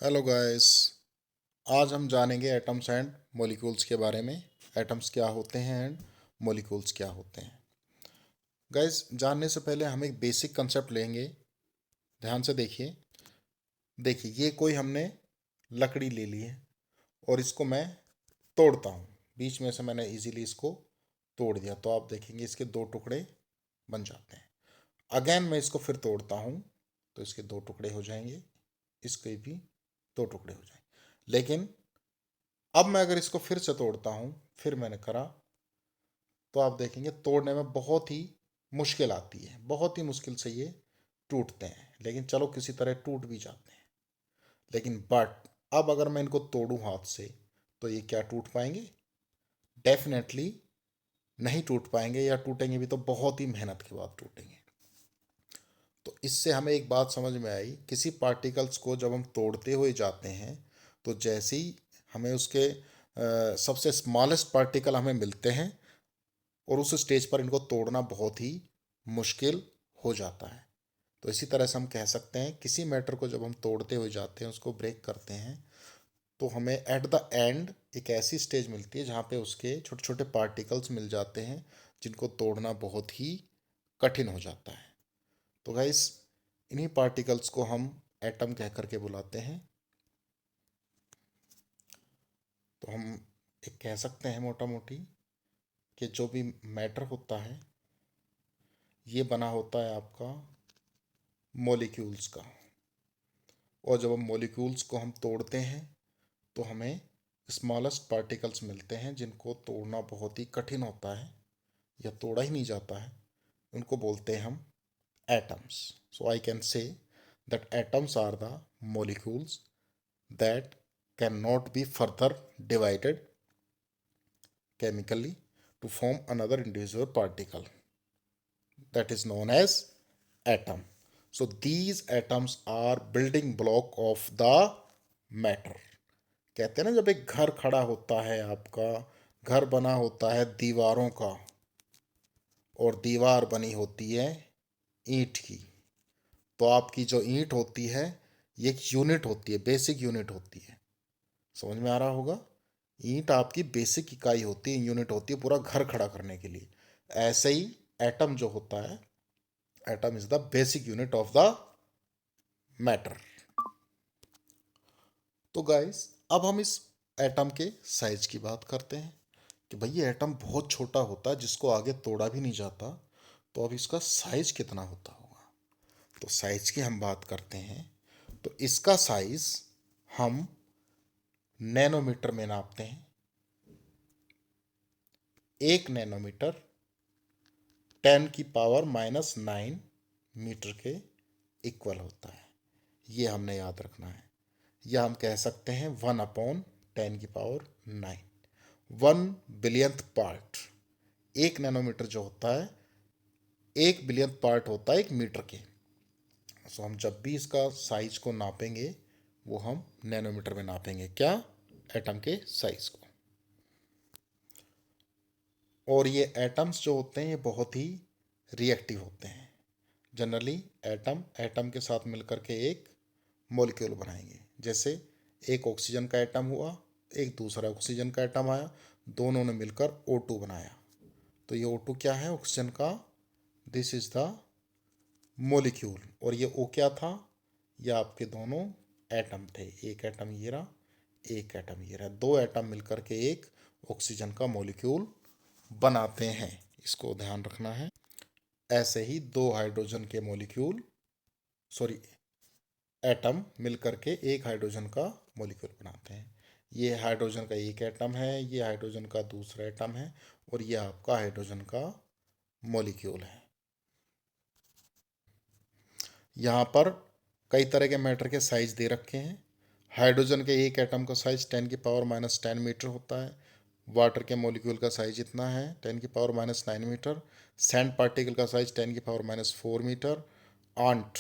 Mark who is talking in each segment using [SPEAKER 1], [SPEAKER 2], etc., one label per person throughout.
[SPEAKER 1] Hello guys. आज हम जानेंगे एटम्स एंड मॉलिक्यूल्स के बारे में। एटम्स क्या होते हैं एंड मॉलिक्यूल्स क्या होते हैं। गाइस, जानने से पहले हम एक बेसिक कंसेप्ट लेंगे। ध्यान से देखिए। देखिए, ये कोई हमने लकड़ी ले ली है और इसको मैं तोड़ता हूँ। बीच में से मैंने इजीली इसको तोड़ दिया, तो आप देखेंगे इसके दो टुकड़े बन जाते हैं। अगेन मैं इसको फिर तोड़ता हूँ तो इसके दो टुकड़े हो जाएंगे, इसके भी दो टुकड़े हो जाएंगे। लेकिन अब मैं अगर इसको फिर से तोड़ता हूँ, फिर मैंने करा, तो आप देखेंगे तोड़ने में बहुत ही मुश्किल आती है। बहुत ही मुश्किल से ये टूटते हैं, लेकिन चलो किसी तरह टूट भी जाते हैं। लेकिन बट अब अगर मैं इनको तोड़ूं हाथ से, तो ये क्या टूट पाएंगे? डेफिनेटली नहीं टूट पाएंगे, या टूटेंगे भी तो बहुत ही मेहनत के बाद टूटेंगे। तो इससे हमें एक बात समझ में आई, किसी पार्टिकल्स को जब हम तोड़ते हुए जाते हैं, तो जैसे ही हमें उसके सबसे स्मॉलेस्ट पार्टिकल हमें मिलते हैं, और उस स्टेज पर इनको तोड़ना बहुत ही मुश्किल हो जाता है। तो इसी तरह से हम कह सकते हैं, किसी मैटर को जब हम तोड़ते हुए जाते हैं, उसको ब्रेक करते हैं, तो हमें एट द एंड एक ऐसी स्टेज मिलती है जहाँ पे उसके छोटे छोटे पार्टिकल्स मिल जाते हैं, जिनको तोड़ना बहुत ही कठिन हो जाता है। तो गाइस, इन्हीं पार्टिकल्स को हम एटम कह करके बुलाते हैं। तो हम एक कह सकते हैं मोटा मोटी कि जो भी मैटर होता है, ये बना होता है आपका मॉलिक्यूल्स का। और जब हम मॉलिक्यूल्स को हम तोड़ते हैं, तो हमें स्मॉलेस्ट पार्टिकल्स मिलते हैं, जिनको तोड़ना बहुत ही कठिन होता है या तोड़ा ही नहीं जाता है। उनको बोलते हैं हम atoms. So I can say that atoms are the molecules that cannot be further divided chemically to form another individual particle, that is known as atom. So these atoms are building block of the matter. कहते हैं ना, जब एक घर खड़ा होता है, आपका घर बना होता है दीवारों का, और दीवार बनी होती है ईंट की, तो आपकी जो ईंट होती है, ये एक यूनिट होती है, बेसिक यूनिट होती है। समझ में आ रहा होगा? ईंट आपकी बेसिक इकाई होती है, यूनिट होती है पूरा घर खड़ा करने के लिए। ऐसे ही एटम जो होता है, atom is the basic unit of the matter. तो गाइस, अब हम इस एटम के साइज की बात करते हैं कि भाई ये एटम बहुत छोटा होता है, जिसको आगे तोड़ा भी नहीं जाता। तो अब इसका साइज कितना होता होगा? तो साइज की हम बात करते हैं, तो इसका साइज हम नैनोमीटर में नापते हैं। 1 नैनोमीटर 10⁻⁹ मीटर के इक्वल होता है। ये हमने याद रखना है। या हम कह सकते हैं 1/10⁹ 1 बिलियंथ पार्ट। 1 नैनोमीटर जो होता है, 1 बिलियंथ पार्ट होता है 1 मीटर के। सो हम जब भी इसका साइज को नापेंगे, वो हम नैनोमीटर में नापेंगे। क्या? एटम के साइज को। और ये एटम्स जो होते हैं, ये बहुत ही रिएक्टिव होते हैं। जनरली एटम एटम के साथ मिलकर के एक मॉलिक्यूल बनाएंगे। जैसे एक ऑक्सीजन का एटम हुआ, एक दूसरा ऑक्सीजन का एटम आया, दोनों ने मिलकर O2 बनाया। तो ये O2 क्या है? ऑक्सीजन का। This is the molecule. और ये O क्या था? ये आपके दोनों एटम थे। एक एटम ये रहा, एक एटम ये रहा। दो एटम मिलकर के एक ऑक्सीजन का मॉलिक्यूल बनाते हैं। इसको ध्यान रखना है। ऐसे ही दो हाइड्रोजन के मॉलिक्यूल, सॉरी, एटम मिलकर के एक हाइड्रोजन का मॉलिक्यूल बनाते हैं। ये हाइड्रोजन का एक एटम है, ये हाइड्रोजन का दूसरा एटम है, और ये आपका हाइड्रोजन का मॉलिक्यूल है। यहाँ पर कई तरह के मैटर के साइज दे रखे हैं। हाइड्रोजन के एक एटम का साइज 10⁻⁻10 मीटर होता है। वाटर के मॉलिक्यूल का साइज इतना है, 10⁻⁹ मीटर। सैंड पार्टिकल का size 10⁻⁴ metre. Ant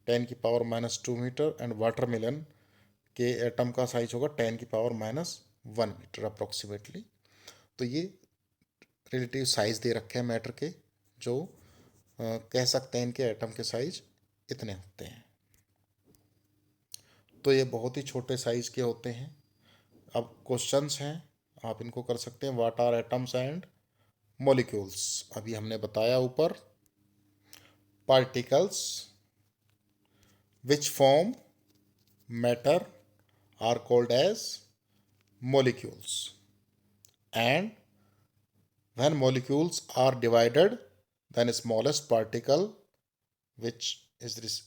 [SPEAKER 1] 10⁻⁻2 metre. And watermelon के एटम का साइज होगा 10⁻⁻1 मीटर अप्रोक्सीमेटली। तो ये रिलेटिव साइज दे रखे हैं मैटर के, जो कह सकते हैं इनके एटम के साइज इतने होते हैं। तो ये बहुत ही छोटे साइज के होते हैं। अब क्वेश्चंस हैं, आप इनको कर सकते हैं। What are atoms and molecules? अभी हमने बताया ऊपर, particles which form matter are called as molecules, and when molecules are divided, then smallest particle which is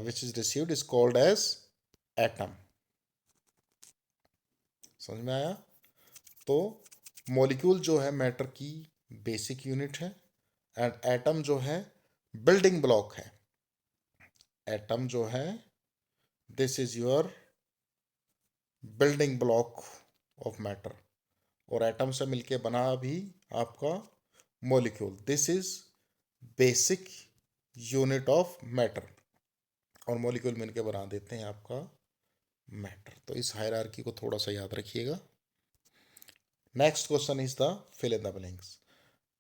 [SPEAKER 1] which is received is called as atom. समझ में आया? तो मॉलिक्यूल जो है मैटर की बेसिक यूनिट है, एंड एटम जो है बिल्डिंग ब्लॉक है। एटम जो है, this is your building block of matter, और एटम से मिलके बना भी आपका molecule. This is basic unit of matter, और मॉलिक्यूल मिलके बना देते हैं आपका मैटर। तो इस हायरार्की को थोड़ा सा याद रखिएगा। Next question is the fill in the blanks.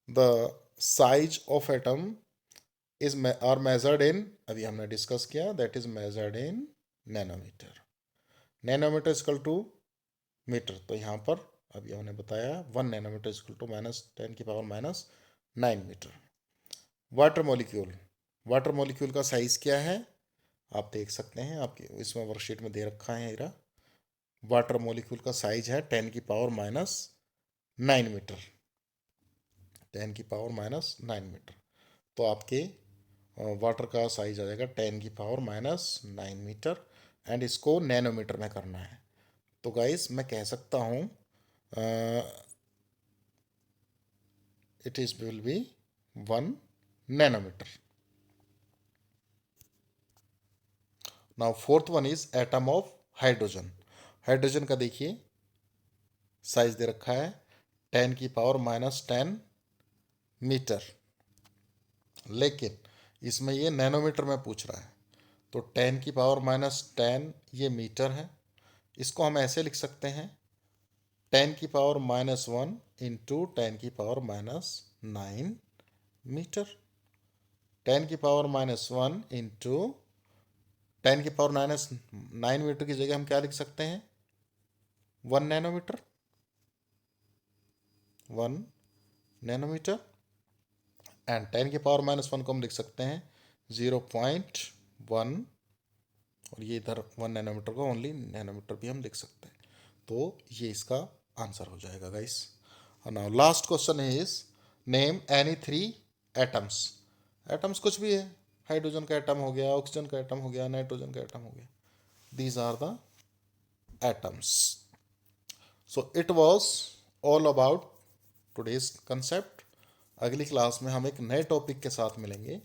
[SPEAKER 1] The size of atom is are measured in, अभी हमने डिस्कस किया, that is measured in nanometre. Nanometre equal to metre, तो यहाँ पर अभी हमने बताया 1 nanometre equal to -10⁻⁹ metre. Water molecule, water molecule का साइज क्या है आप देख सकते हैं, आपके इसमें वर्कशीट में दे रखा है इरा। वाटर मॉलिक्यूल का साइज है 10⁻⁹ मीटर, 10⁻⁹ मीटर। तो आपके वाटर का साइज आ जाएगा 10⁻⁹ मीटर, एंड इसको नैनोमीटर में करना है। तो गाइस मैं कह सकता हूँ it is will be 1 nanometer. Now fourth one is atom of hydrogen. Hydrogen का देखिए साइज दे रखा है 10⁻⁻10 मीटर, लेकिन इसमें ये नैनोमीटर में पूछ रहा है। तो 10⁻⁻10 ये मीटर है, इसको हम ऐसे लिख सकते हैं 10⁻⁻1 इंटू 10⁻⁻9 मीटर। 10⁻⁻1 इंटू 10⁻⁹ मीटर की जगह हम क्या लिख सकते हैं 1 नैनोमीटर, 1 नैनोमीटर। एंड 10⁻⁻1 को हम लिख सकते हैं 0.1, और ये इधर 1 नैनोमीटर को ओनली नैनोमीटर भी हम लिख सकते हैं। तो ये इसका आंसर हो जाएगा guys. Now last question is name any 3 atoms. Atoms कुछ भी है, हाइड्रोजन का एटम हो गया, ऑक्सीजन का एटम हो गया, नाइट्रोजन का एटम हो गया, these are the atoms. So it was all about today's concept. अगली क्लास में हम एक नए टॉपिक के साथ मिलेंगे।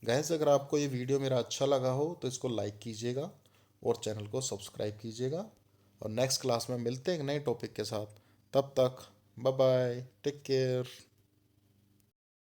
[SPEAKER 1] गाइस अगर आपको ये वीडियो मेरा अच्छा लगा हो तो इसको लाइक कीजिएगा और चैनल को सब्सक्राइब कीजिएगा, और नेक्स्ट क्लास में मिलते हैं एक नए टॉपिक के साथ। तब तक बाय बाय, टेक केयर।